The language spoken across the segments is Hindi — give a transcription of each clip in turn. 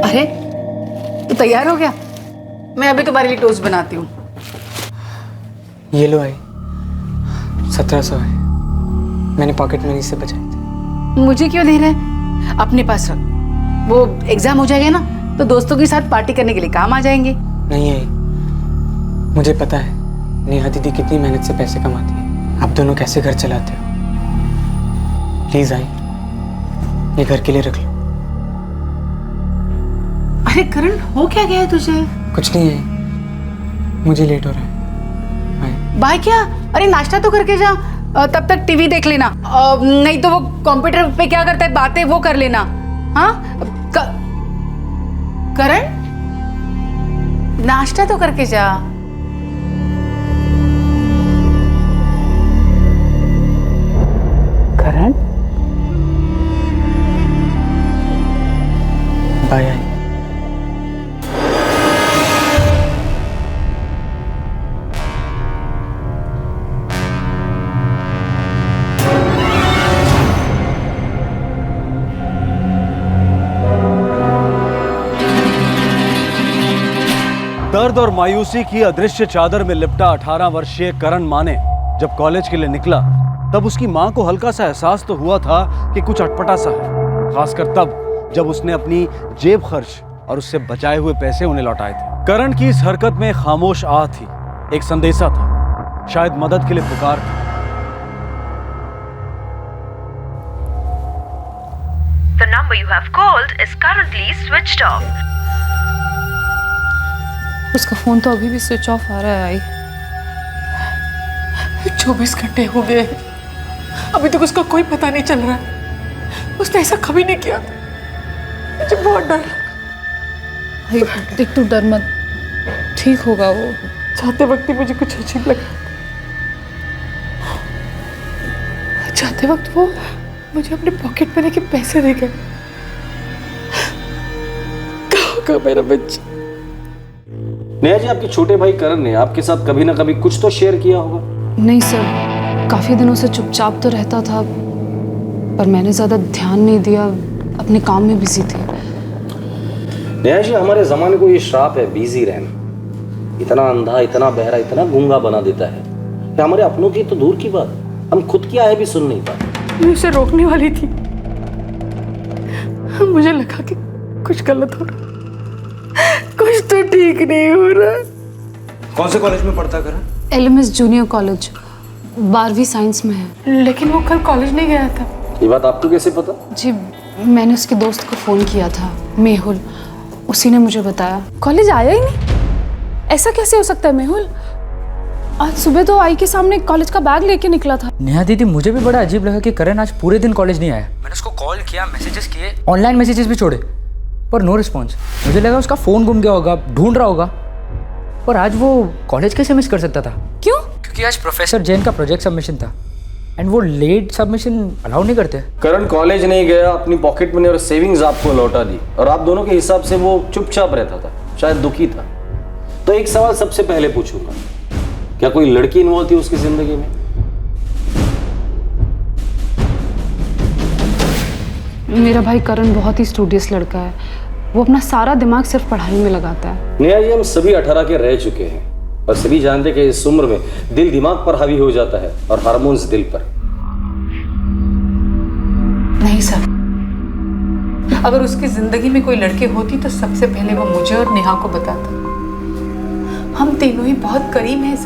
अरे तू तैयार हो गया? मैं अभी तुम्हारे लिए टोस्ट बनाती हूँ। ये लो आई, 1700 है, मैंने पॉकेट मनी से बचाई थी। मुझे क्यों दे रहा है? अपने पास रख, वो एग्जाम हो जाएगा ना तो दोस्तों के साथ पार्टी करने के लिए काम आ जाएंगे। नहीं आई, मुझे पता है नेहा दीदी कितनी मेहनत से पैसे कमाती है, आप दोनों कैसे घर चलाते हो। प्लीज आई, ये घर के लिए रख लो। अरे करण, हो क्या गया है तुझे? कुछ नहीं है, मुझे लेट हो रहा है। बाय। बाय क्या? अरे नाश्ता तो करके जा, तब तक टीवी देख लेना, नहीं तो वो कंप्यूटर पे क्या करता है बातें वो कर लेना। हाँ करण, नाश्ता तो करके जा। करण, बाय आई। दर्द और मायूसी की अदृश्य चादर में लिपटा 18 वर्षीय करण माने जब कॉलेज के लिए निकला तब उसकी मां को हल्का सा एहसास तो हुआ था कि कुछ अटपटा सा है, खासकर तब जब उसने अपनी जेब खर्च और उससे बचाए हुए पैसे उन्हें लौटाए थे। करण की इस हरकत में खामोश आह थी, एक संदेशा था, शायद मदद के लिए पुकार था। The number you have called is currently switched off. उसका फोन तो अभी भी स्विच ऑफ आ रहा है। आई 24 घंटे हो गए, अभी तक उसका कोई पता नहीं चल रहा है। उसने ऐसा कभी नहीं किया था, मुझे बहुत डर। भाई देख, तू डर मत, ठीक होगा वो। जाते वक्त ही मुझे कुछ अजीब लगा। जाते वक्त वो मुझे अपने पॉकेट मनी के पैसे दे गए। कहाँ होगा मेरा बच्चा? नेहा जी, आपके छोटे भाई करण ने आपके साथ कभी ना कभी कुछ तो शेयर किया होगा। नहीं सर, काफी दिनों से चुपचाप तो रहता था, पर मैंने ज्यादा ध्यान नहीं दिया, अपने काम में बिजी थी। नेहा जी, हमारे जमाने को ये श्राप है बिजी रहना। इतना अंधा, इतना बहरा, इतना गूंगा बना देता है कि हमारे अपनों की तो दूर की बात, हम खुद की आहे भी सुन नहीं पाते। मैं उसे रोकने वाली थी, मुझे लगा कि कुछ गलत हो रहा, कुछ तो ठीक नहीं हो रहा। कौन से कॉलेज में पढ़ता करण? LMS जूनियर कॉलेज, 12वीं साइंस में है। लेकिन वो कल कॉलेज नहीं गया था। ये बात आपको कैसे पता? जी, मैंने उसके दोस्त को फोन किया था, मेहुल, उसी ने मुझे बताया। कॉलेज आया ही नहीं, ऐसा कैसे हो सकता है मेहुल? आज सुबह तो आई के सामने कॉलेज का बैग लेके निकला था। नेहा दीदी, मुझे भी बड़ा अजीब लगा कि करण आज पूरे दिन कॉलेज नहीं आया। मैंने उसको कॉल किया, मैसेजेस किए, ऑनलाइन मैसेजेस भी छोड़े, पर नो रिस्पॉन्स। मुझे लगा उसका फ़ोन गुम गया होगा, ढूंढ रहा होगा। पर आज वो कॉलेज कैसे मिस कर सकता था? क्यों? क्योंकि आज प्रोफेसर जैन का प्रोजेक्ट सबमिशन था, एंड वो लेट सबमिशन अलाउ नहीं करते। करण कॉलेज नहीं गया, अपनी पॉकेट मनी और सेविंग्स आपको लौटा दी, और आप दोनों के हिसाब से वो चुपचाप रहता था, शायद दुखी था। तो एक सवाल सबसे पहले पूछूंगा, क्या कोई लड़की इन्वॉल्व थी उसकी जिंदगी में? मेरा भाई करण बहुत ही स्टूडियस लड़का है, वो अपना सारा दिमाग सिर्फ पढ़ाई में लगाता है। नेहा जी, हम सभी 18 के रह चुके हैं और सभी जानते कि इस उम्र में दिल दिमाग पर हावी हो जाता है और हार्मोन्स दिल पर। नहीं सर, अगर उसकी जिंदगी में कोई लड़के होती तो सबसे पहले वो मुझे और नेहा को बताता। हम तीनों ही बहुत करीब हैं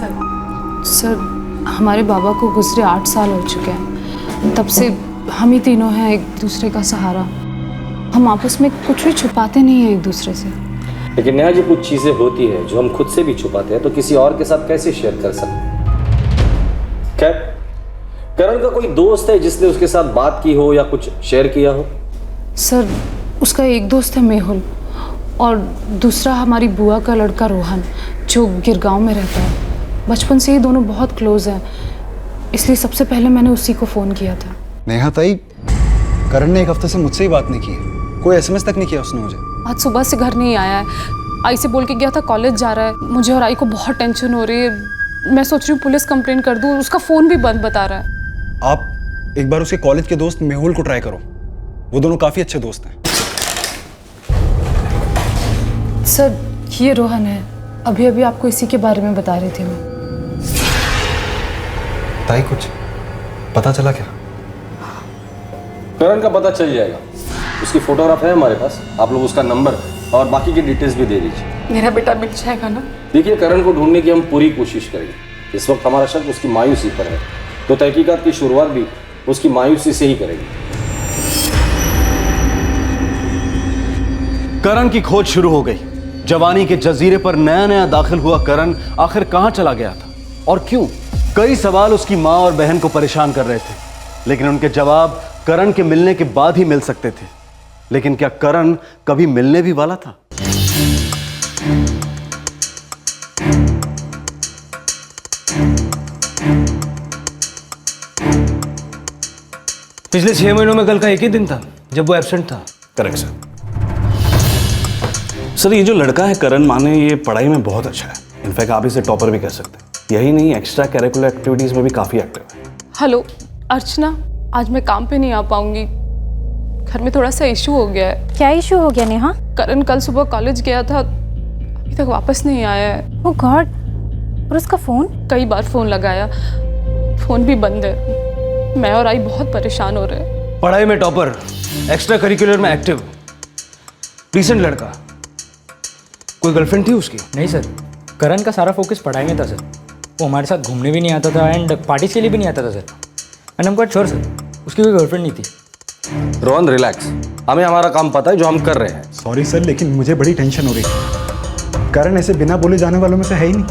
सर, हमारे बाबा को गुजरे 8 साल हो चुके हैं, तब से हम ही तीनों हैं एक दूसरे का सहारा। हम आपस में कुछ भी छुपाते नहीं हैं एक दूसरे से। लेकिन नेहा जी, कुछ चीजें होती है जो हम खुद से भी छुपाते हैं तो किसी और के साथ कैसे शेयर कर सकते? खैर, करण का कोई दोस्त है जिसने उसके साथ बात की हो या कुछ शेयर किया हो? सर, उसका एक दोस्त है मेहुल, और दूसरा हमारी बुआ का लड़का रोहन, जो गिरगांव में रहता है। बचपन से ही दोनों बहुत क्लोज हैं, इसलिए सबसे पहले मैंने उसी को फ़ोन किया था। नेहा ताई, करण ने 1 हफ्ते से मुझसे ही बात नहीं की है, कोई SMS तक नहीं किया उसने मुझे। आज सुबह से घर नहीं आया है, आई से बोल के गया था कॉलेज जा रहा है। मुझे और आई को बहुत टेंशन हो रही है, मैं सोच रही हूँ पुलिस कंप्लेन कर दूँ, उसका फ़ोन भी बंद बता रहा है। आप एक बार उसके कॉलेज के दोस्त मेहुल को ट्राई करो, वो दोनों काफ़ी अच्छे दोस्त हैं। सर ये रोहन है, अभी अभी आपको इसी के बारे में बता रही थी मैं। ताई कुछ पता चला क्या? करण का पता चल जाएगा, उसकी फोटोग्राफ है हमारे पास, आप लोग उसका नंबर और बाकी की डिटेल्स भी दे दीजिए। मेरा बेटा मिल जाएगा ना? देखिए, करण को ढूंढने की हम पूरी कोशिश करेंगे। इस वक्त हमारा शक उसकी मायूसी पर है, तो तहकीकात की शुरुआत भी उसकी मायूसी से ही करेंगे। करण की खोज शुरू हो गई। जवानी के जजीरे पर नया नया दाखिल हुआ करण आखिर कहां चला गया था और क्यों? कई सवाल उसकी मां और बहन को परेशान कर रहे थे, लेकिन उनके जवाब करण के मिलने के बाद ही मिल सकते थे। लेकिन क्या करण कभी मिलने भी वाला था? पिछले 6 महीनों में कल का एक ही दिन था जब वो एब्सेंट था। Correct sir. सर, ये जो लड़का है करण माने, ये पढ़ाई में बहुत अच्छा है। इनफैक्ट आप इसे टॉपर भी कह सकते हैं। यही नहीं, एक्स्ट्रा करिकुलर एक्टिविटीज में भी काफी एक्टिव है। हेलो अर्चना, आज मैं काम पे नहीं आ पाऊंगी, घर में थोड़ा सा इशू हो गया है। क्या इशू हो गया नेहा? करण कल सुबह कॉलेज गया था, अभी तक वापस नहीं आया है। ओह गॉड, और उसका फोन? कई बार फोन लगाया, फोन भी बंद है। मैं और आई बहुत परेशान हो रहे हैं। पढ़ाई में टॉपर, एक्स्ट्रा करिकुलर में एक्टिव, डिसेंट लड़का। कोई गर्लफ्रेंड थी उसकी? नहीं सर, करण का सारा फोकस पढ़ाई में था सर। वो हमारे साथ घूमने भी नहीं आता था एंड पार्टीज के लिए भी नहीं आता था sir. And I am quite sure sir, उसकी कोई गर्लफ्रेंड नहीं थी। रोहन रिलैक्स, हमें हमारा काम पता है जो हम कर रहे हैं। सॉरी सर, लेकिन मुझे बड़ी टेंशन हो रही है। करण ऐसे बिना बोले जाने वालों में से है ही नहीं,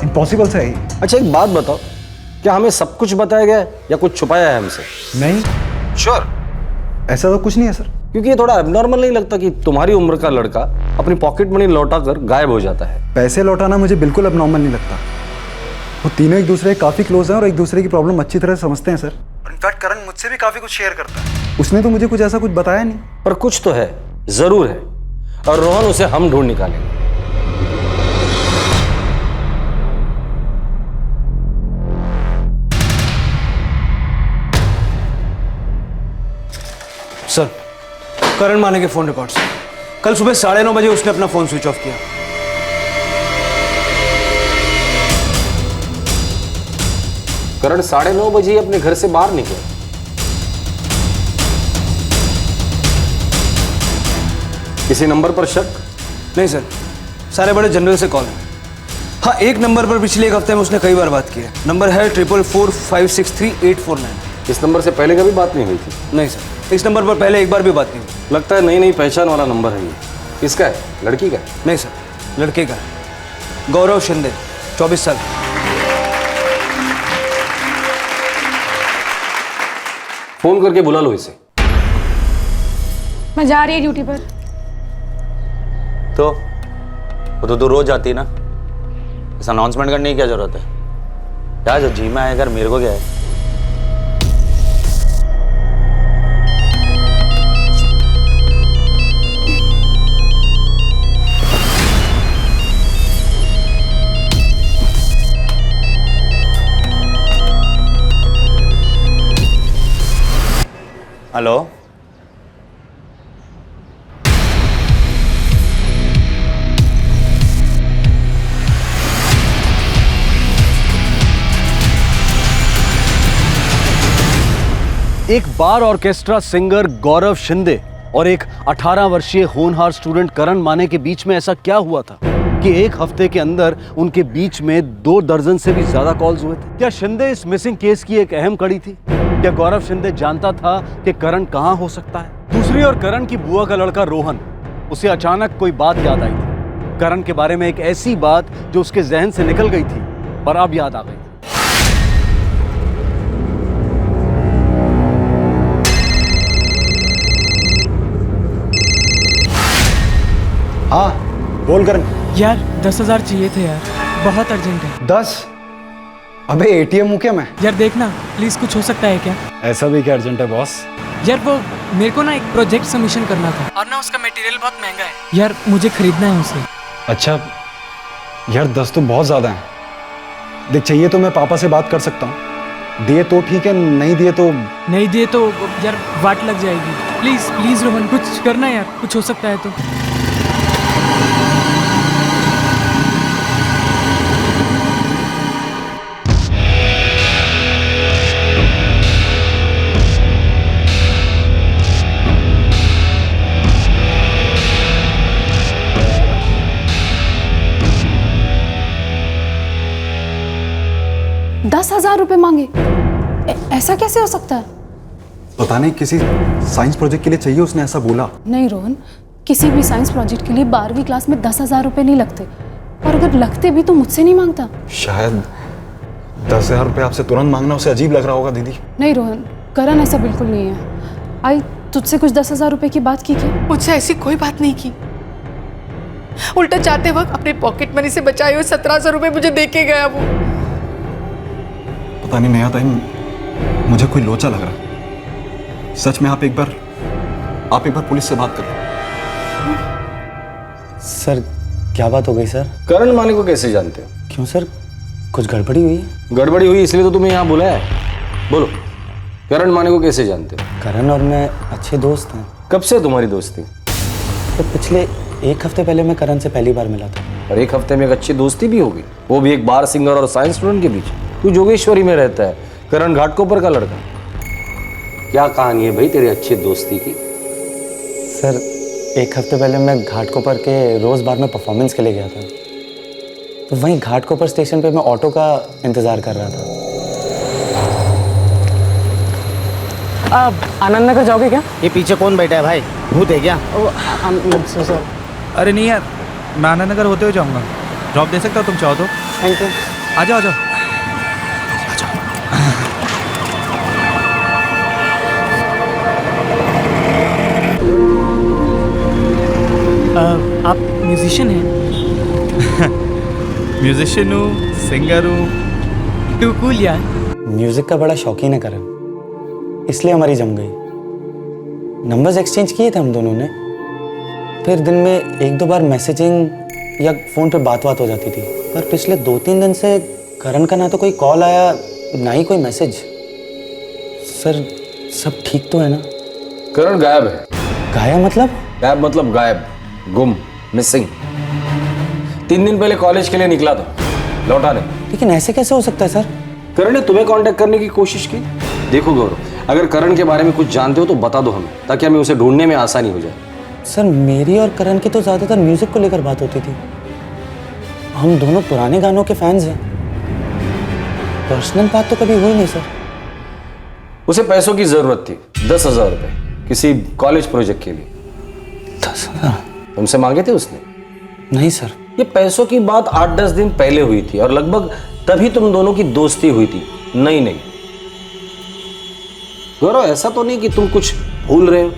इम्पॉसिबल सा है ही। अच्छा, एक बात बताओ, क्या हमें सब कुछ बताया गया है या कुछ छुपाया है हमसे? नहीं श्योर? ऐसा तो कुछ नहीं है सर। क्योंकि ये थोड़ा एबनॉर्मल नहीं लगता कि तुम्हारी उम्र का लड़का अपनी पॉकेट मनी लौटा कर गायब हो जाता है? पैसे लौटाना मुझे बिल्कुल एबनॉर्मल नहीं लगता। वो तीनों एक दूसरे के काफ़ी क्लोज हैं और एक दूसरे की प्रॉब्लम अच्छी तरह समझते हैं सर। और इनफैक्ट करण मुझसे भी काफ़ी कुछ शेयर करता है। उसने तो मुझे कुछ ऐसा कुछ बताया नहीं। पर कुछ तो है, जरूर है, और रोहन उसे हम ढूंढ निकालेंगे। सर, करण माने के फोन रिकॉर्ड्स। कल सुबह 9:30 बजे उसने अपना फोन स्विच ऑफ किया। करण 9:30 बजे ही अपने घर से बाहर निकला। किसी नंबर पर शक? नहीं सर, सारे बड़े जनरल से कॉल है। हाँ, एक नंबर पर पिछले एक हफ्ते में उसने कई बार बात की है। नंबर है 4445638849। इस नंबर से पहले कभी बात नहीं हुई थी? नहीं सर, इस नंबर पर पहले एक बार भी बात नहीं हुई। लगता है नई नई पहचान वाला नंबर है ये। किसका है? लड़की का है? नहीं सर, लड़के का है। गौरव शिंदे, 24 साल। फोन करके बुला लो इसे। मैं जा रही है ड्यूटी पर। तो वो तो रोज आती है ना, इस अनाउंसमेंट करने की क्या जरूरत है? क्या जो जी में आए, अगर मेरे को क्या है? हेलो, एक बार ऑर्केस्ट्रा सिंगर गौरव शिंदे और एक 18 वर्षीय होनहार स्टूडेंट करण माने के बीच में ऐसा क्या हुआ था कि एक हफ्ते के अंदर उनके बीच में 2 दर्जन से भी ज्यादा कॉल्स हुए थे? क्या शिंदे इस मिसिंग केस की एक अहम कड़ी थी? क्या गौरव शिंदे जानता था कि करण कहां हो सकता है? दूसरी ओर करण की बुआ का लड़का रोहन, उसे अचानक कोई बात याद आई थी। करण के बारे में एक ऐसी बात जो उसके जहन से निकल गई थी पर अब याद आ गई। हाँ बोल करण। यार 10,000 चाहिए थे यार, बहुत अर्जेंट है। 10? अबे ATM हूँ क्या मैं? यार देखना प्लीज, कुछ हो सकता है क्या? ऐसा भी क्या अर्जेंट है बॉस? यार वो मेरे को ना एक प्रोजेक्ट सबमिशन करना था और ना उसका मटेरियल बहुत महंगा है यार, मुझे खरीदना है उसे। अच्छा यार, 10 तो बहुत ज़्यादा है। देख, चाहिए तो मैं पापा से बात कर सकता हूँ, दिए तो ठीक है, नहीं दिए तो यार वाट लग जाएगी। प्लीज प्लीज रोहन, कुछ करना यार, कुछ हो सकता है तो। 10,000 रुपये मांगे? ऐसा कैसे हो सकता है? पता नहीं, किसी साइंस प्रोजेक्ट के लिए चाहिए, उसने ऐसा बोला। नहीं रोहन, किसी भी साइंस प्रोजेक्ट के लिए 12वीं क्लास में 10,000 रुपये नहीं लगते, और अगर लगते भी तो मुझसे नहीं मांगता। शायद 10,000 रुपये आपसे तुरंत मांगना उसे अजीब लग रहा होगा दीदी। नहीं रोहन, करण ऐसा बिल्कुल नहीं है। आई तुझसे कुछ 10,000 रुपये की बात की क्या? मुझसे ऐसी कोई बात नहीं की। उल्टा जाते वक्त अपने पॉकेट मनी से बचाए हुए 1700 रुपये मुझे दे के गया वो। पता नहीं नेहा ताई, मुझे कोई लोचा लग रहा। सच में आप एक बार पुलिस से बात करो। सर क्या बात हो गई सर? करण माने को कैसे जानते हो? क्यों सर, कुछ गड़बड़ी हुई है? गड़बड़ी हुई इसलिए तो तुम्हें यहाँ बुलाया है। बोलो, करण माने को कैसे जानते हो? करण और मैं अच्छे दोस्त हैं। कब से तुम्हारी दोस्ती? तो पिछले 1 हफ्ते पहले मैं करण से पहली बार मिला था। और 1 हफ्ते में एक अच्छी दोस्ती भी होगी, वो भी एक बार सिंगर और साइंस स्टूडेंट के बीच। तू जोगेश्वरी में रहता है, करण घाटकोपर का लड़का। क्या कहानी है भाई तेरी अच्छी दोस्ती की? सर 1 हफ्ते पहले मैं घाटकोपर के रोज बार में परफॉर्मेंस के लिए गया था, तो वहीं घाटकोपर स्टेशन पे मैं ऑटो का इंतजार कर रहा था। आप आनंद नगर जाओगे क्या? ये पीछे कौन बैठा है भाई, भूत है क्या? अरे नहीं यार, मैं आनंद नगर होते हुए जाऊंगा। ड्रॉप दे सकता हूँ तुम चाहो तो? Thank you. आ जाओ आ जाओ। आप म्यूजिशियन हैं? म्यूजिशियन हूँ, सिंगर हूँ, टू कूल यार। म्यूजिक का बड़ा शौकीन है करण, इसलिए हमारी जम गई। नंबर्स एक्सचेंज किए थे हम दोनों ने, फिर दिन में 1-2 बार मैसेजिंग या फ़ोन पे बात हो जाती थी। पर पिछले 2-3 दिन से करण का ना तो कोई कॉल आया, ना ही कोई मैसेज। सर सब ठीक तो है ना? करण गायब है। गायब मतलब? गायब मतलब गायब, गुम, मिसिंग। 3 दिन पहले कॉलेज के लिए निकला था, लौटा नहीं। लेकिन ऐसे कैसे हो सकता है सर? करण ने तुम्हें कांटेक्ट करने की कोशिश की। देखो गौरव, अगर करण के बारे में कुछ जानते हो तो बता दो हमें, ताकि हमें उसे ढूंढने में आसानी हो जाए। सर मेरी और करण की तो ज़्यादातर म्यूज़िक को लेकर बात होती थी। हम दोनों पुराने गानों के फैंस हैं। पर्सनल बात तो कभी हुई नहीं सर। उसे पैसों की जरूरत थी, 10,000 रुपए, किसी कॉलेज प्रोजेक्ट के लिए। 10,000? तुमसे मांगे थे उसने? नहीं सर। ये पैसों की बात 8-10 दिन पहले हुई थी, और लगभग तभी तुम दोनों की दोस्ती हुई थी। नहीं गौरव, ऐसा तो नहीं कि तुम कुछ भूल रहे हो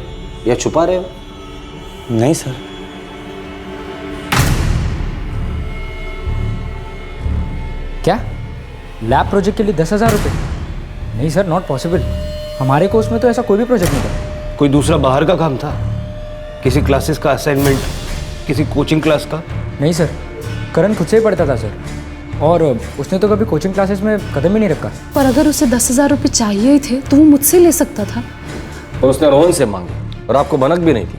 या छुपा रहे हो? नहीं सर। क्या लैब प्रोजेक्ट के लिए 10,000 रुपये? नहीं सर, नॉट पॉसिबल। हमारे कोर्स में तो ऐसा कोई भी प्रोजेक्ट नहीं था। कोई दूसरा बाहर का काम था, किसी क्लासेस का असाइनमेंट, किसी कोचिंग क्लास का? नहीं सर, करण खुद से ही पढ़ता था सर, और उसने तो कभी कोचिंग क्लासेस में कदम ही नहीं रखा। पर अगर उसे 10,000 रुपये चाहिए ही थे तो वो मुझसे ले सकता था। और उसने रोहन से मांगे, और आपको भनक भी नहीं थी।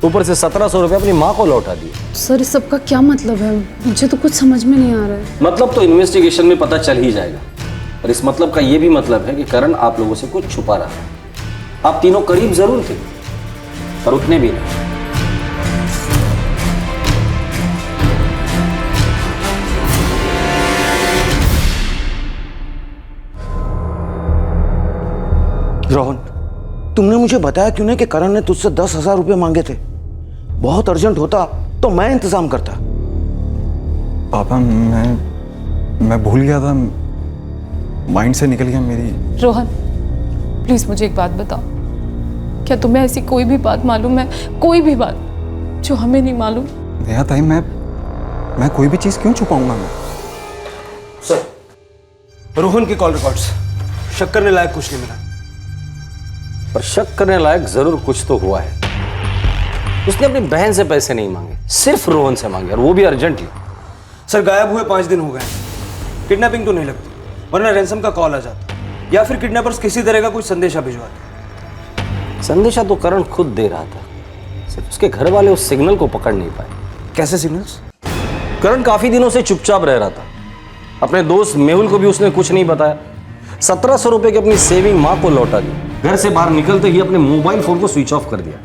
ऊपर से 1700 रुपये अपनी माँ को लौटा दिए। सर इस सब का क्या मतलब है? मुझे तो कुछ समझ में नहीं आ रहा है। मतलब तो इन्वेस्टिगेशन में पता चल ही जाएगा। और इस मतलब का ये भी मतलब है कि करण आप लोगों से कुछ छुपा रहा है। आप तीनों करीब जरूर थे, पर उतने भी नहीं। रोहन, तुमने मुझे बताया क्यों नहीं कि करण ने तुझसे 10,000 रुपये मांगे थे? बहुत अर्जेंट होता तो मैं इंतजाम करता। पापा मैं भूल गया था, माइंड से निकल गया मेरी। रोहन प्लीज मुझे एक बात बताओ, क्या तुम्हें ऐसी कोई भी बात मालूम है, कोई भी बात जो हमें नहीं मालूम? नेहा ताई, मैं कोई भी चीज़ क्यों छुपाऊंगा मैं? सर, रोहन के कॉल रिकॉर्ड्स, शक करने लायक कुछ नहीं मिला। पर शक करने लायक जरूर कुछ तो हुआ है। उसने अपनी बहन से पैसे नहीं मांगे, सिर्फ रोहन से मांगे, और वो भी अर्जेंटली। सर गायब हुए 5 दिन हो गए, किडनैपिंग तो नहीं लगती, वरना रैंसम का कॉल आ जाता, या फिर किडनैपर्स किसी तरह का कुछ संदेशा भिजवाते। संदेशा तो करण खुद दे रहा था, सिर्फ उसके घर वाले उस सिग्नल को पकड़ नहीं पाए। कैसे सिग्नल्स? करण काफी दिनों से चुपचाप रह रहा था। अपने दोस्त मेहुल को भी उसने कुछ नहीं बताया। 1700 रुपए की अपनी सेविंग माँ को लौटा दी। घर से बाहर निकलते ही अपने मोबाइल फोन को स्विच ऑफ कर दिया,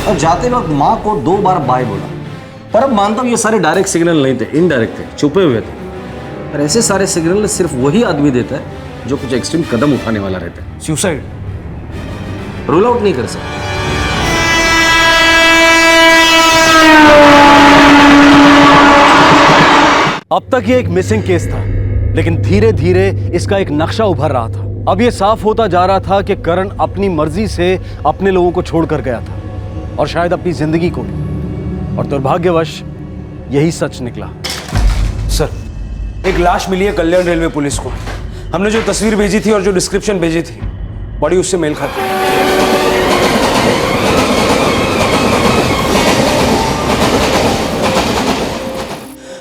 और जाते वक्त माँ को 2 बार बाय बोला। पर अब मानता हूं ये सारे डायरेक्ट सिग्नल नहीं थे, इनडायरेक्ट थे, छुपे हुए थे। और ऐसे सारे सिग्नल सिर्फ वही आदमी देता है जो कुछ एक्सट्रीम कदम उठाने वाला रहता है। सुसाइड रूल आउट नहीं कर सकते। अब तक ये एक मिसिंग केस था, लेकिन धीरे धीरे इसका एक नक्शा उभर रहा था। अब ये साफ होता जा रहा था कि करण अपनी मर्जी से अपने लोगों को छोड़कर गया था, और शायद अपनी जिंदगी को भी। और दुर्भाग्यवश यही सच निकला। सर, एक लाश मिली है कल्याण रेलवे पुलिस को। हमने जो तस्वीर भेजी थी और जो डिस्क्रिप्शन भेजी थी, बॉडी उससे मेल खाती है।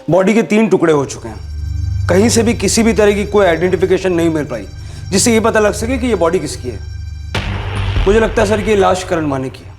बॉडी के 3 टुकड़े हो चुके हैं। कहीं से भी किसी भी तरह की कोई आइडेंटिफिकेशन नहीं मिल पाई जिससे ये पता लग सके कि ये बॉडी किसकी है। मुझे लगता है सर कि ये लाश करण माने की है।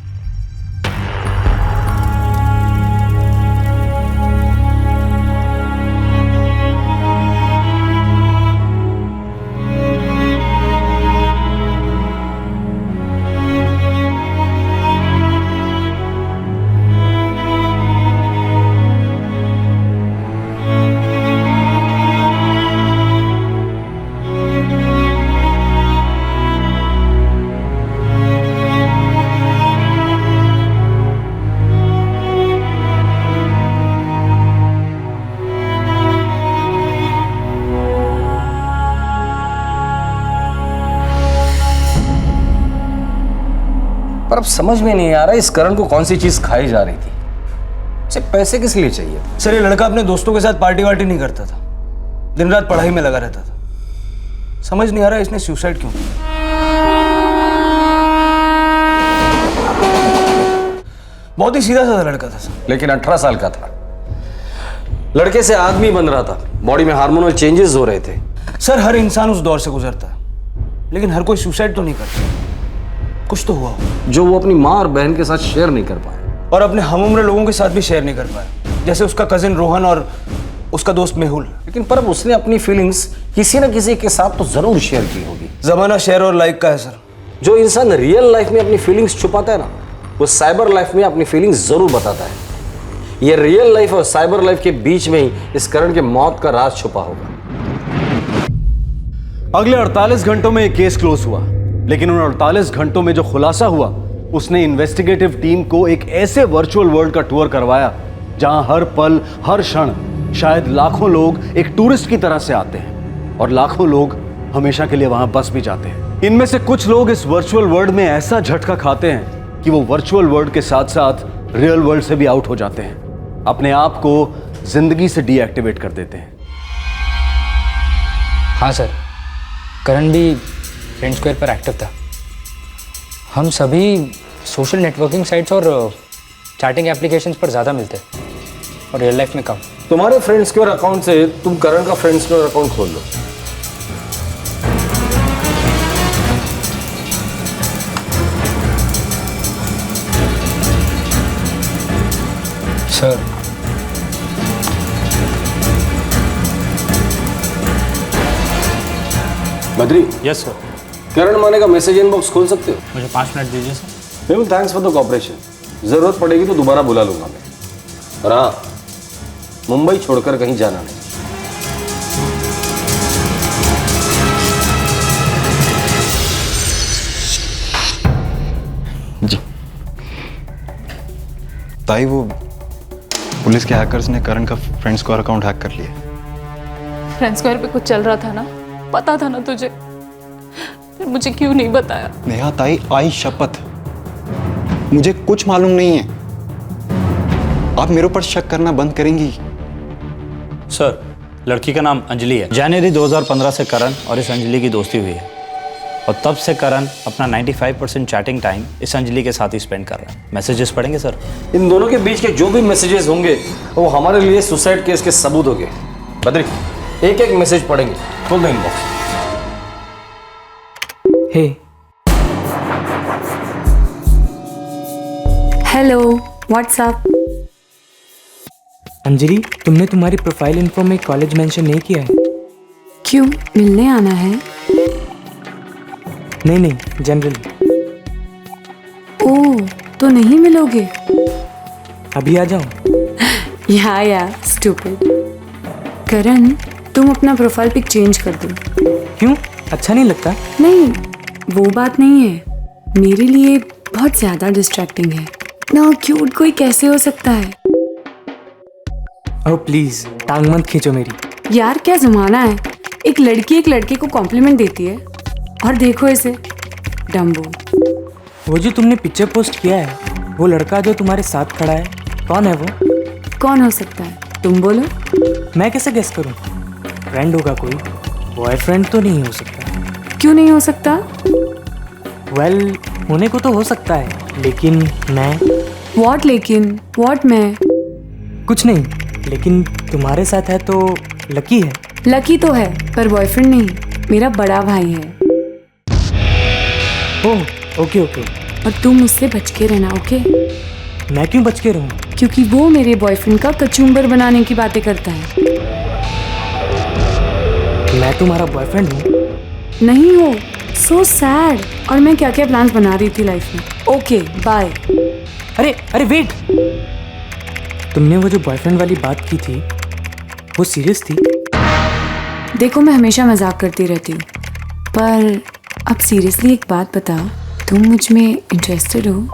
पर अब समझ में नहीं आ रहा इस करण को कौन सी चीज खाई जा रही थी। इसे पैसे किस लिए चाहिए? सर, ये लड़का अपने दोस्तों के साथ पार्टी वार्टी नहीं करता था, दिन रात पढ़ाई में लगा रहता था। समझ नहीं आ रहा इसने सुसाइड क्यों किया। बहुत ही सीधा साधा लड़का था सर। लेकिन 18 साल का था। लड़के से आदमी बन रहा था, बॉडी में हार्मोनल चेंजेस हो रहे थे। सर, हर इंसान उस दौर से गुजरता है, लेकिन हर कोई सुसाइड तो नहीं करता। कुछ तो हुआ जो वो अपनी माँ और बहन के साथ शेयर नहीं कर पाया, और अपने हम उम्र लोगों के साथ भी शेयर नहीं कर पाया, जैसे उसका कजिन रोहन और उसका दोस्त मेहुल। लेकिन पर उसने अपनी फीलिंग्स किसी न किसी के साथ तो जरूर शेयर की होगी। जमाना शेयर और लाइक का है सर। जो इंसान रियल लाइफ में अपनी फीलिंग्स छुपाता है ना, वो साइबर लाइफ में अपनी फीलिंग्स जरूर बताता है। ये रियल लाइफ और साइबर लाइफ के बीच में ही इस करण के मौत का राज छुपा होगा। अगले 48 घंटों में केस क्लोज हुआ, लेकिन उन 48 घंटों में जो खुलासा हुआ, उसने इन्वेस्टिगेटिव टीम को एक ऐसे वर्चुअल वर्ल्ड का टूर करवाया जहां हर पल हर क्षण शायद लाखों लोग एक टूरिस्ट की तरह से आते हैं, और लाखों लोग हमेशा के लिए वहां बस भी जाते हैं। इनमें से कुछ लोग इस वर्चुअल वर्ल्ड में ऐसा झटका खाते हैं कि वो वर्चुअल वर्ल्ड के साथ साथ रियल वर्ल्ड से भी आउट हो जाते हैं, अपने आप को जिंदगी से डीएक्टिवेट कर देते हैं। हाँ सर, करण भी फ्रेंड स्क्वायर पर एक्टिव था। हम सभी सोशल नेटवर्किंग साइट्स और चैटिंग एप्लीकेशंस पर ज़्यादा मिलते हैं और रियल लाइफ में कम। तुम्हारे फ्रेंड स्क्वायर अकाउंट से तुम करण का फ्रेंड स्क्वायर अकाउंट खोल लो। Sir, Badri. Yes sir. Karan Mane का मैसेज इनबॉक्स खोल सकते हो? मुझे 5 मिनट दीजिए sir. Mehul, thanks for the cooperation. जरूरत पड़ेगी तो दोबारा बुला लूंगा मैं। और हाँ, मुंबई छोड़कर कहीं जाना नहीं। जी ताई, वो पुलिस के हैकर्स ने करण का फ्रेंड स्क्वायर अकाउंट हैक कर लिया। फ्रेंड स्क्वायर पे कुछ चल रहा था ना, पता था ना तुझे, फिर मुझे क्यों नहीं बताया? नेहा ताई, आई शपथ, मुझे कुछ मालूम नहीं है। आप मेरे ऊपर शक करना बंद करेंगी? सर, लड़की का नाम अंजलि है। जनवरी 2015 से करण और इस अंजलि की दोस्ती हुई है, और तब से करण अपना 95% चैटिंग टाइम इस अंजलि के साथ ही स्पेंड कर रहा है। मैसेजेस पढ़ेंगे सर? इन दोनों के बीच के जो भी मैसेजेस होंगे वो हमारे लिए सुसाइड केस के सबूत होंगे। बद्री, एक एक मैसेज पढ़ेंगे। खोल दो इनबॉक्स। हे, हेलो, व्हाट्सअप। अंजलि, तुमने तुम्हारी प्रोफाइल इन्फो में कॉलेज मेंशन नहीं किया है। क्यों, मिलने आना है? नहीं, जनरली। ओह, तो नहीं मिलोगे? अभी आ जाऊं? या स्टूपिड। करण, तुम अपना प्रोफाइल पिक चेंज कर दो। क्यों? अच्छा नहीं लगता? नहीं, वो बात नहीं है। मेरे लिए बहुत ज्यादा डिस्ट्रैक्टिंग है ना। क्यूट कोई कैसे हो सकता है? ओह प्लीज, टांग मत खींचो मेरी। यार क्या जमाना है, एक लड़की एक लड़के को कॉम्प्लीमेंट देती है और देखो इसे, डम्बो। वो जो तुमने पिक्चर पोस्ट किया है, वो लड़का जो तुम्हारे साथ खड़ा है, कौन है वो? कौन हो सकता है, तुम बोलो। मैं कैसे गेस करूं? फ्रेंड होगा कोई, बॉयफ्रेंड तो नहीं हो सकता। क्यों नहीं हो सकता? वेल, होने को तो हो सकता है, लेकिन मैं। व्हाट लेकिन? व्हाट मैं? कुछ नहीं, लेकिन तुम्हारे साथ है तो लकी है। लकी तो है, पर बॉयफ्रेंड नहीं, मेरा बड़ा भाई है। ओह ओके ओके। और तुम उससे बच के रहना, ओके? मैं क्यों बच के रहूं? क्योंकि वो मेरे बॉयफ्रेंड का कचुम्बर बनाने की बातें करता है। मैं तुम्हारा बॉयफ्रेंड हूँ? नहीं हो। So sad. और मैं क्या क्या प्लान्स बना रही थी लाइफ में। Okay bye. अरे अरे वेट, तुमने वो जो बॉयफ्रेंड वाली बात की थी, वो सीरियस थी? देखो मैं हमेशा मजाक करती रहती हूँ, पर अब सीरियसली एक बात बताओ, तुम मुझ में इंटरेस्टेड हो?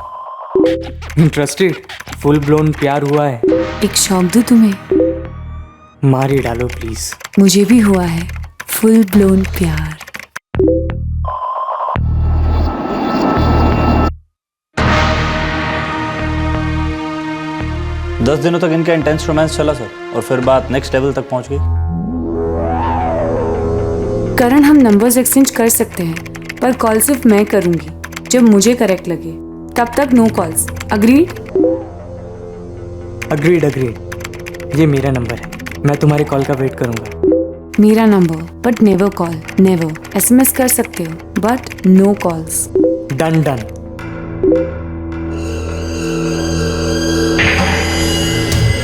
इंटरेस्टेड? फुल ब्लोन प्यार हुआ है। एक शौक दूं तुम्हें? मार ही डालो प्लीज। मुझे भी हुआ है फुल ब्लोन प्यार। दस दिनों तक इनका इंटेंस रोमांस चला सर, और फिर बात नेक्स्ट लेवल तक पहुंच गई। करण, हम नंबर्स एक्सचेंज कर सकते हैं, पर कॉल सिर्फ मैं करूंगी जब मुझे करेक्ट लगे। तब तक no calls. Agreed? Agreed agreed. ये मेरा नंबर है, मैं तुम्हारी कॉल का वेट करूंगा। मेरा number, but never call, never. SMS कर सकते हो, but no calls. Done done.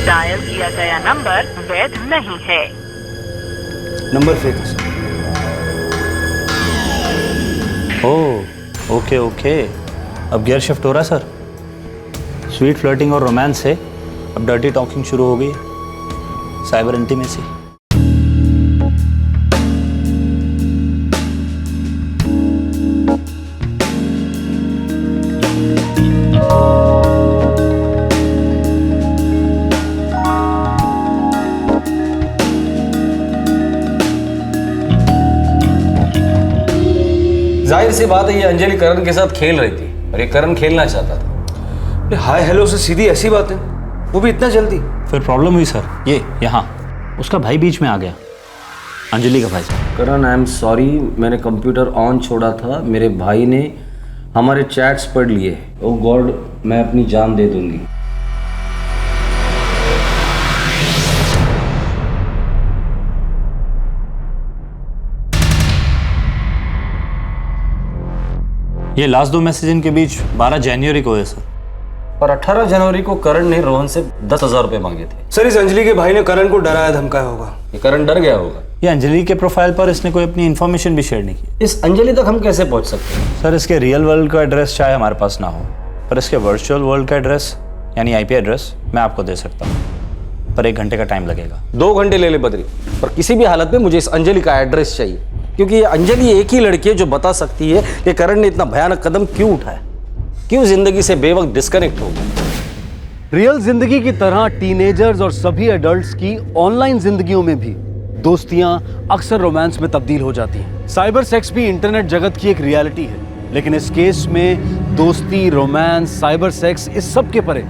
Dial किया गया नंबर वैध नहीं है। नंबर फेक है सर। ओह ओके ओके, अब गियर शिफ्ट हो रहा है सर। स्वीट फ्लर्टिंग और रोमांस से अब डर्टी टॉकिंग शुरू हो गई, साइबर इंटीमेसी। जाहिर सी बात है ये अंजलि करण के साथ खेल रही थी और ये करण खेलना चाहता था। हाय हेलो से सीधी ऐसी बात है, वो भी इतना जल्दी? फिर प्रॉब्लम हुई सर, ये यहाँ उसका भाई बीच में आ गया, अंजलि का भाई। करण आई एम सॉरी, मैंने कंप्यूटर ऑन छोड़ा था, मेरे भाई ने हमारे चैट्स पढ़ लिए। ओह गॉड, मैं अपनी जान दे दूंगी। ये लास्ट 2 मैसेज इनके बीच 12 जनवरी को है सर, और 18 जनवरी को करण ने रोहन से 10,000 रुपए मांगे थे। सर इस अंजलि के भाई ने करण को डराया धमकाया होगा। ये करण डर गया होगा। ये अंजलि के प्रोफाइल पर इसने कोई अपनी इन्फॉर्मेशन भी शेयर नहीं की। इस अंजलि तक हम कैसे पहुंच सकते हैं? सर इसके रियल वर्ल्ड का एड्रेस चाहे हमारे पास ना हो, पर इसके वर्चुअल वर्ल्ड का एड्रेस यानी IP एड्रेस मैं आपको दे सकता हूँ, पर 1 घंटे का टाइम लगेगा। 2 घंटे ले ले बद्री, पर किसी भी हालत में मुझे इस अंजलि का एड्रेस चाहिए, क्योंकि ये अंजलि एक ही लड़की है जो बता सकती है कि करण ने इतना भयानक कदम क्यों उठाया, क्यों जिंदगी से बेवक्त डिस्कनेक्ट हो गया। रियल जिंदगी की तरह टीनेजर्स और सभी एडल्ट्स की ऑनलाइन जिंदगियों में भी दोस्तियां अक्सर रोमांस में तब्दील हो जाती हैं। साइबर सेक्स भी इंटरनेट जगत की एक रियलिटी है, लेकिन इस केस में दोस्ती, रोमांस, साइबर सेक्स, इस सब के परे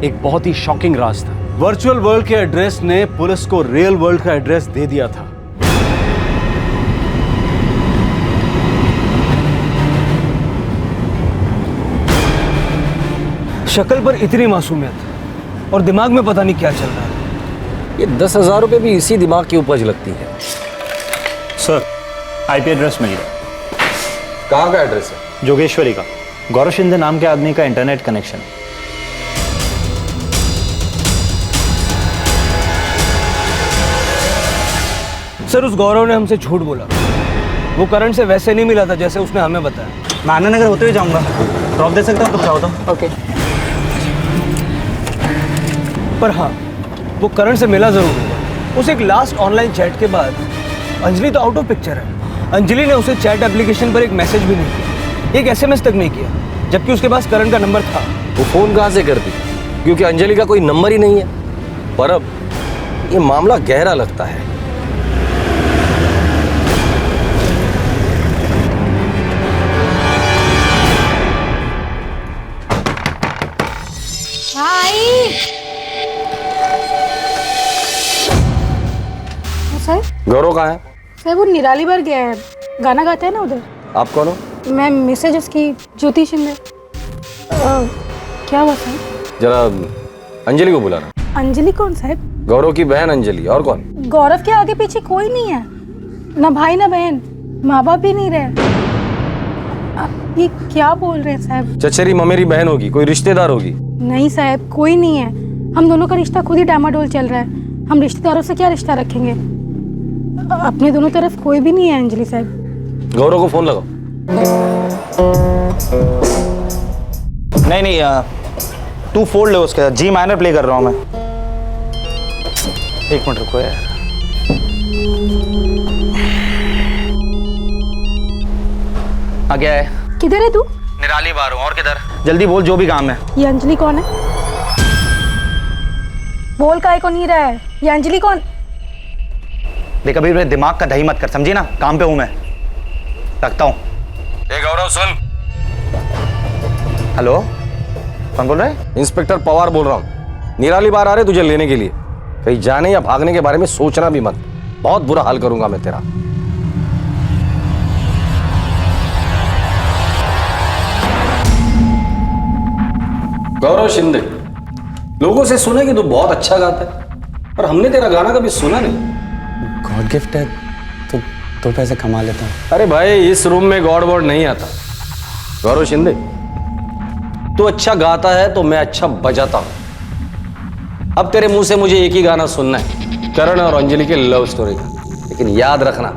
एक बहुत ही शॉकिंग राज था। वर्चुअल वर्ल्ड के एड्रेस ने पुलिस को रियल वर्ल्ड का एड्रेस दे दिया था। शक्ल पर इतनी मासूमियत और दिमाग में पता नहीं क्या चल रहा है। ये 10,000 रुपए भी इसी दिमाग की उपज लगती है। सर IP एड्रेस मिल गया। कहाँ का एड्रेस है? जोगेश्वरी का, गौरव शिंदे नाम के आदमी का इंटरनेट कनेक्शन। सर उस गौरव ने हमसे झूठ बोला, वो करण से वैसे नहीं मिला था जैसे उसने हमें बताया। मैं आनंद नगर होते हुए जाऊंगा, ड्रॉप दे सकता हूँ तो चाहो तो। ओके। पर हाँ, वो करण से मिला जरूर होगा। उस एक लास्ट ऑनलाइन चैट के बाद अंजलि तो आउट ऑफ पिक्चर है। अंजलि ने उसे चैट एप्लीकेशन पर एक मैसेज भी नहीं किया, एक SMS तक नहीं किया, जबकि उसके पास करण का नंबर था। वो फोन कहाँ से करती, क्योंकि अंजलि का कोई नंबर ही नहीं है। पर अब ये मामला गहरा लगता है। सर गौरव कहाँ है? सर वो निराली बार गया है, गाना गाता है ना उधर। आप कौन हो? मैं मैसेज उसकी ज्योति शिंदे। क्या हुआ सर? जरा अंजलि को बुलाना। अंजलि कौन साहब? गौरव की बहन अंजलि। और कौन? गौरव के आगे पीछे कोई नहीं है, ना भाई ना बहन, माँ बाप भी नहीं रहे। आप ये क्या बोल रहे हैं साहब? चचेरी ममेरी बहन होगी, कोई रिश्तेदार होगी। नहीं साहब, कोई नहीं है। हम दोनों का रिश्ता खुद ही डामाडोल चल रहा है, हम रिश्तेदारों से क्या रिश्ता रखेंगे? अपने दोनों तरफ कोई भी नहीं है अंजलि साहब। गौरव को फोन लगाओ। नहीं, तू फोल्ड ले उसके साथ। G माइनर प्ले कर रहा हूँ मैं। एक मिनट रुको यार। आ गया है। किधर है तू? निराली बाहर हूँ। और किधर? जल्दी बोल, जो भी काम है। ये अंजलि कौन है? बोल काहे को नहीं रहा है? ये अंजलि कौन? देख अभी मेरे दिमाग का दही मत कर, समझी ना? काम पे हूँ मैं, रखता हूँ। गौरव सुन। हेलो, कौन बोल रहा है? इंस्पेक्टर पवार बोल रहा हूँ। निराली बाहर आ रहे तुझे लेने के लिए। कहीं जाने या भागने के बारे में सोचना भी मत, बहुत बुरा हाल करूंगा मैं तेरा। गौरव शिंदे, लोगों से सुना कि तू बहुत अच्छा गाता है, पर हमने तेरा गाना कभी सुना नहीं। गॉड गिफ्ट है तो पैसे कमा लेता हूँ। अरे भाई, इस रूम में गॉड वॉड नहीं आता। गौरव शिंदे, तू अच्छा गाता है तो मैं अच्छा बजाता हूं। अब तेरे मुंह से मुझे एक ही गाना सुनना है, करण और अंजलि के लव स्टोरी का। लेकिन याद रखना,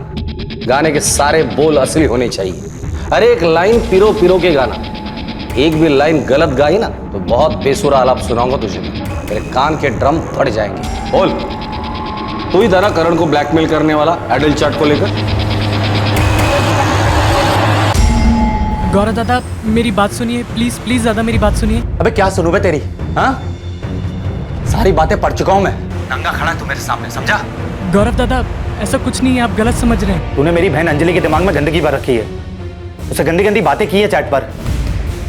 गाने के सारे बोल असली होने चाहिए। अरे एक लाइन पिरो पिरो के गाना, एक भी लाइन गलत गाई ना तो बहुत बेसुरा आलाप सुनाऊंगा तुझे। तेरे कान के ड्रम फट जाएंगे। बोल, तू ही था ना करण को ब्लैकमेल करने वाला एडल्ट चार्ट को लेकर? गौरव दादा मेरी बात सुनिए, प्लीज प्लीज दादा मेरी बात सुनिए। अबे क्या सुनूं बे तेरी? हाँ, सारी बातें पढ़ चुका हूं मैं। नंगा खड़ा तू मेरे सामने, समझा? गौरव दादा ऐसा कुछ नहीं है, आप गलत समझ रहे हैं। तूने मेरी बहन अंजलि के दिमाग में गंदगी भर रखी है। उसे गंदी गंदी बातें की है चैट पर,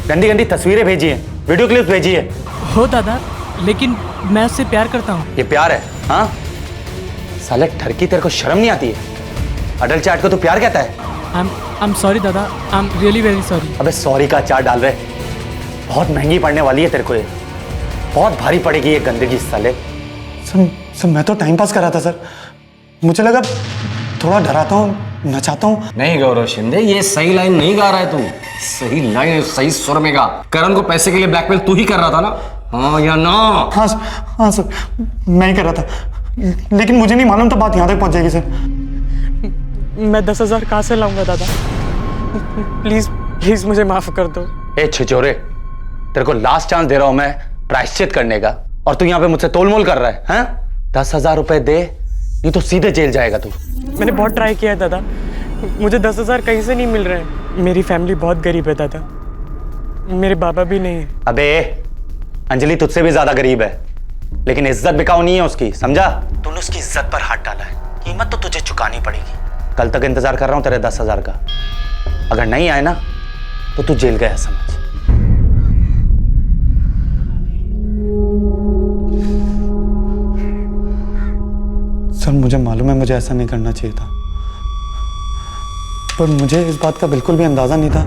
गंदी गंदी तस्वीरें भेजी है, वीडियो क्लिप भेजी है। हो दादा, लेकिन मैं उससे प्यार करता हूँ। ये प्यार है? हाँ साले ठरकी, तेरे को शर्म नहीं आती है? अडल्ट चैट को तू प्यार कहता है? आई एम सॉरी दादा, I am really very sorry. अबे सॉरी का अचार डाल रहे, बहुत महंगी पड़ने वाली है तेरे को ये, बहुत भारी पड़ेगी ये गंदगी साले। सर मैं तो टाइम पास कर रहा था सर, मुझे लगा थोड़ा डराता हूँ, नचाता हूँ। नहीं गौरव शिंदे, ये सही लाइन नहीं गा रहा है तू। सही लाइन सही सुर में गा। करण को पैसे के लिए ब्लैकमेल तू ही कर रहा था ना? हाँ या ना? हाँ सर, मैं ही कर रहा था, लेकिन मुझे नहीं मालूम था बात यहाँ तक पहुँच जाएगी सर। मैं 10,000 कहाँ से लाऊंगा दादा? प्लीज प्लीज मुझे माफ कर दो। ए छिचोरे, तेरे को लास्ट चांस दे रहा हूं मैं प्रायश्चित करने का, और तू यहाँ पे मुझसे तोलमोल कर रहा है? हैं? 10,000 रुपए दे, ये तो सीधे जेल जाएगा तू। मैंने बहुत ट्राई किया है दादा, मुझे 10,000 कहीं से नहीं मिल रहे हैं। मेरी फैमिली बहुत गरीब है दादा, मेरे बाबा भी नहीं है। अबे अंजलि तुझसे भी ज्यादा गरीब है, लेकिन इज्जत बिकाऊ नहीं है उसकी, समझा? तूने उसकी इज्जत पर हाथ डाला है, कीमत तो तुझे चुकानी पड़ेगी। कल तक इंतजार कर रहा हूं तेरे 10,000 का, अगर नहीं आए ना तो तू जेल गया समझ। सर मुझे मालूम है मुझे ऐसा नहीं करना चाहिए था, पर मुझे इस बात का बिल्कुल भी अंदाजा नहीं था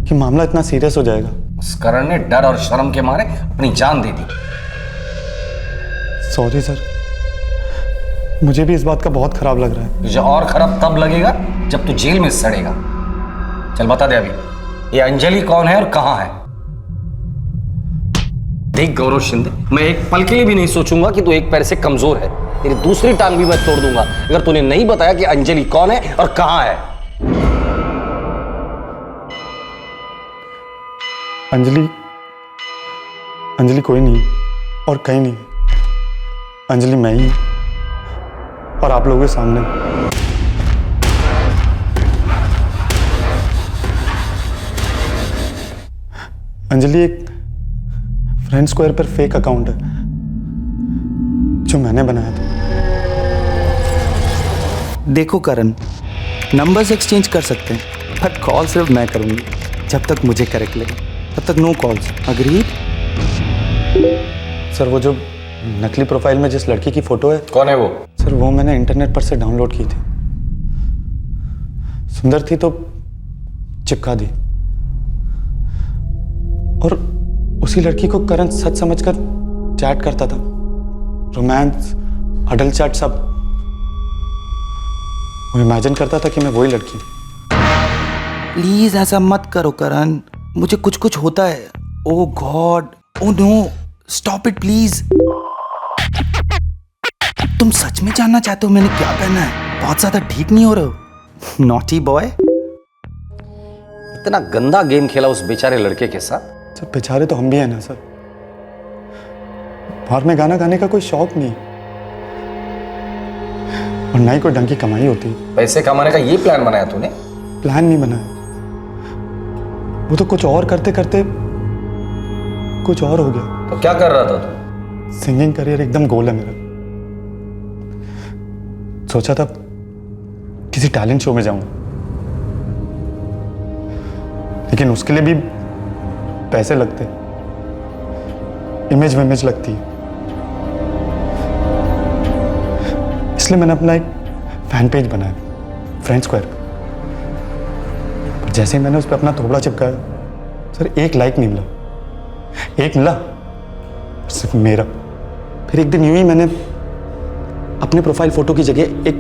कि मामला इतना सीरियस हो जाएगा। उस करण ने डर और शर्म के मारे अपनी जान दे दी। सॉरी सर, मुझे भी इस बात का बहुत खराब लग रहा है। तुझे और खराब तब लगेगा जब तू जेल में सड़ेगा। चल बता दे अभी, ये अंजलि कौन है और कहां है? देख गौरव शिंदे, मैं एक पल के लिए भी नहीं सोचूंगा कि तू एक पैर से कमजोर है। तेरी दूसरी टांग भी मैं तोड़ दूंगा अगर तूने नहीं बताया कि अंजलि कौन है और कहां है। अंजलि कोई नहीं और कहीं नहीं, अंजलि मैं ही और आप लोगों के सामने। अंजलि एक फ्रेंड स्क्वायर पर फेक अकाउंट है जो मैंने बनाया था। देखो करण, नंबर्स एक्सचेंज कर सकते हैं पर कॉल सिर्फ मैं करूंगी। जब तक मुझे करेक्ट लगे तब तक नो कॉल्स। अग्रीड? सर वो जो नकली प्रोफाइल में जिस लड़की की फोटो है। कौन है वो? सर वो मैंने इंटरनेट पर से डाउनलोड की थी। सुंदर थी तो चिपका दी, और उसी लड़की को करण सच समझकर चैट करता था। रोमांस, अडल्ट चैट सब। वो इमेजिन करता था कि मैं वही लड़की। प्लीज ऐसा मत करो करण, मुझे कुछ कुछ होता है। Oh god, oh no, stop it please. तुम सच में जानना चाहते हो मैंने क्या पहना है? बहुत ज्यादा ठीक नहीं हो रहे हो। Naughty boy. इतना गंदा गेम खेला उस बेचारे लड़के के साथ। सर बेचारे तो हम भी हैं ना सर। बाहर में गाना गाने का कोई शौक नहीं और ना ही कोई ढंग की कमाई होती। पैसे कमाने का ये प्लान बनाया तूने? प्लान नहीं बनाया, वो तो कुछ और करते करते कुछ और हो गया। तो क्या कर रहा था तू? सिंगिंग करियर एकदम गोल है मेरा। सोचा था किसी टैलेंट शो में जाऊंगा, लेकिन उसके लिए भी पैसे लगते, इमेज विमेज लगती है। इसलिए मैंने अपना एक फैन पेज बनाया, फ्रेंड स्क्वायर। पर जैसे ही मैंने उस पर अपना थोबड़ा चिपकाया, सर एक लाइक नहीं मिला। एक मिला सिर्फ मेरा। फिर एक दिन यूं ही मैंने अपने प्रोफाइल फोटो की जगह एक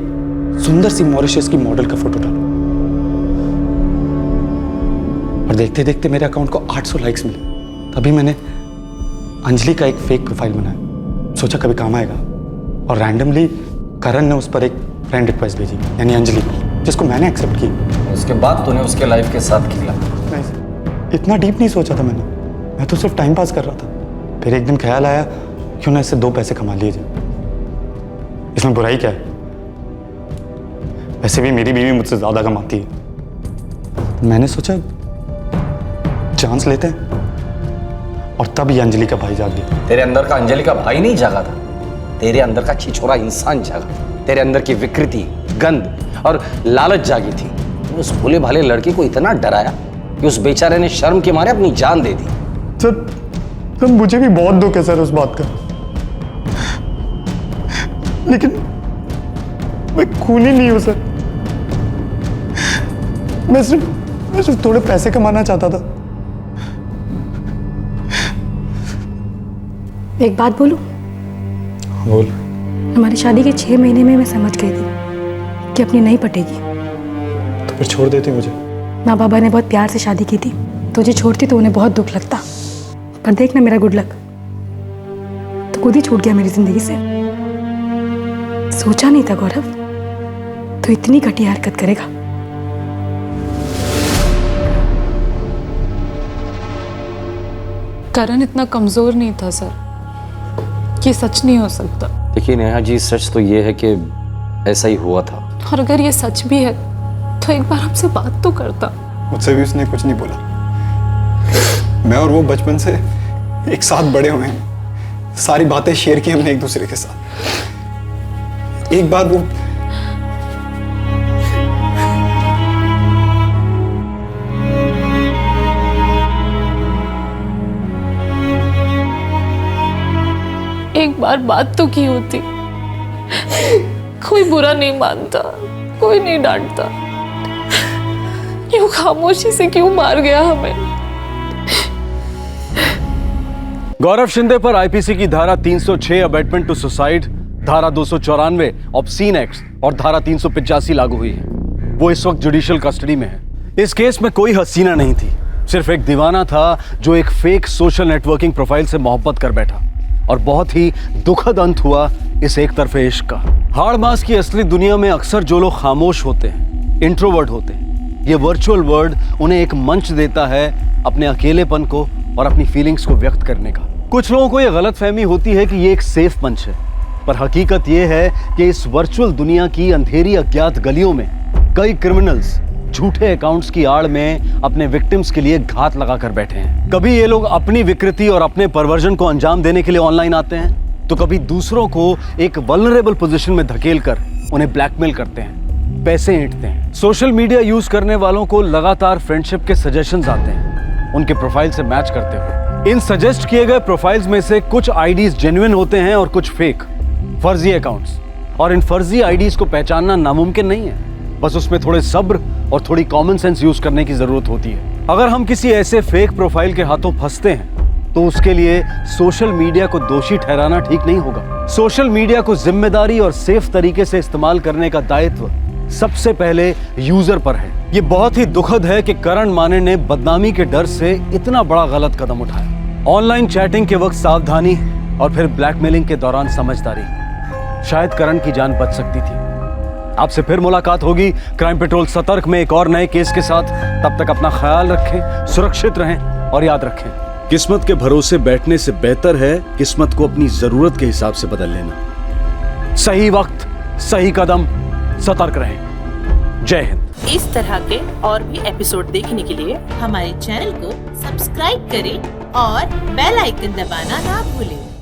सुंदर सी मॉरिशस की मॉडल का फोटो डाला, और देखते देखते मेरे अकाउंट को 800 लाइक्स मिले। तभी मैंने अंजलि का एक फेक प्रोफाइल बनाया, सोचा कभी काम आएगा। और रैंडमली करण ने उस पर एक फ्रेंड रिक्वेस्ट भेजी, यानी अंजलि, जिसको मैंने एक्सेप्ट की। उसके बाद तूने उसके लाइफ के साथ खेला? नहीं, इतना डीप नहीं सोचा था मैंने। मैं तो सिर्फ टाइम पास कर रहा था। फिर एक दिन ख्याल आया क्यों ना इससे 2 पैसे कमा लिए जाए। इसमें बुराई क्या है? वैसे भी मेरी बीवी मुझसे ज्यादा कमाती है। मैंने सोचा चांस लेते हैं, और तब ये अंजलि का भाई जाग गया। तेरे अंदर का अंजलि का भाई नहीं जागा था, तेरे अंदर का छिछोरा इंसान जागा। तेरे अंदर की विकृति, गंद और लालच जागी थी। उस भोले भाले लड़के को इतना डराया कि उस बेचारे ने शर्म के मारे अपनी जान दे दी। सर मुझे भी बहुत दुख है सर उस बात का, लेकिन मैं खूनी नहीं हूं सर। मैं सिर्फ थोड़े पैसे कमाना चाहता था। एक बात बोलूं? बोल। हमारी शादी के 6 महीने में मैं समझ गई थी कि अपनी नहीं पटेगी। तो फिर छोड़ देती मुझे? माँ बाबा ने बहुत प्यार से शादी की थी। तुझे छोड़ती तो उन्हें बहुत दुख लगता, पर देख ना मेरा गुड लक, तो खुद ही छूट गया मेरी जिंदगी से। सोचा नहीं था गौरव तो इतनी घटिया हरकत करेगा। करण इतना कमजोर नहीं था सर, ये सच नहीं हो सकता। देखिए नेहा जी, सच तो ये है कि ऐसा ही हुआ था। और अगर ये सच भी है तो एक बार हमसे बात तो करता। मुझसे भी उसने कुछ नहीं बोला। मैं और वो बचपन से एक साथ बड़े हुए हैं, सारी बातें शेयर की हमने एक दूसरे के साथ। एक बार वो एक बार बात तो की होती, कोई बुरा नहीं मानता, कोई नहीं डांटता। क्यों खामोशी से क्यों मार गया हमें? गौरव शिंदे पर आईपीसी की धारा 306 अबेटमेंट टू सुसाइड, धारा 294 ऑब्सीन एक्ट और धारा 385 लागू हुई है। वो इस वक्त जुडिशियल कस्टडी में है। इस केस में कोई हसीना नहीं थी, सिर्फ एक दीवाना था जो एक फेक सोशल नेटवर्किंग प्रोफाइल से मोहब्बत कर बैठा, और बहुत ही दुखद अंत हुआ इस एक तरफे इश्क का। हाड़ मास की असली दुनिया में अक्सर जो लोग खामोश होते हैं, इंट्रोवर्ट होते हैं, ये वर्चुअल वर्ल्ड उन्हें एक मंच देता है अपने अकेलेपन को और अपनी फीलिंग्स को व्यक्त करने का। कुछ लोगों को ये गलतफहमी होती है कि ये एक सेफ मंच है, पर हकीकत ये है कि इस वर्चुअल दुनिया की अंधेरी अज्ञात गलियों में कई क्रिमिनल्स झूठे अकाउंट्स की आड़ में अपने विक्टिम्स के लिए घात लगा कर बैठे हैं। कभी ये लोग अपनी विकृति और अपने परवर्जन को अंजाम देने के लिए ऑनलाइन आते हैं, तो कभी दूसरों को एक वल्नरेबल पोजीशन में धकेल कर उन्हें ब्लैकमेल करते हैं, पैसे ऐंठते हैं। सोशल मीडिया यूज करने वालों को लगातार फ्रेंडशिप के सजेशंस आते हैं उनके प्रोफाइल से मैच करते हुए। इन सजेस्ट किए गए प्रोफाइल्स में से कुछ आईडीज जेन्युइन होते हैं और कुछ फेक, फर्जी अकाउंट्स। और इन फर्जी आईडीज को पहचानना नामुमकिन नहीं है, बस उसमें थोड़े सब्र और थोड़ी कॉमन सेंस यूज करने की जरूरत होती है। अगर हम किसी ऐसे फेक प्रोफाइल के हाथों फंसते हैं तो उसके लिए सोशल मीडिया को दोषी ठहराना ठीक नहीं होगा। सोशल मीडिया को जिम्मेदारी और सेफ तरीके से इस्तेमाल करने का दायित्व सबसे पहले यूजर पर है। ये बहुत ही दुखद है कि करण माने ने बदनामी के डर से इतना बड़ा गलत कदम उठाया। ऑनलाइन चैटिंग के वक्त सावधानी और फिर ब्लैकमेलिंग के दौरान समझदारी, शायद करण की जान बच सकती थी। आपसे फिर मुलाकात होगी क्राइम पेट्रोल सतर्क में एक और नए केस के साथ। तब तक अपना ख्याल रखें, सुरक्षित रहें और याद रखें, किस्मत के भरोसे बैठने से बेहतर है किस्मत को अपनी जरूरत के हिसाब से बदल लेना। सही वक्त, सही कदम, सतर्क रहें। जय हिंद। इस तरह के और भी एपिसोड देखने के लिए हमारे चैनल को सब्सक्राइब करें और बेल आइकन दबाना ना भूलें।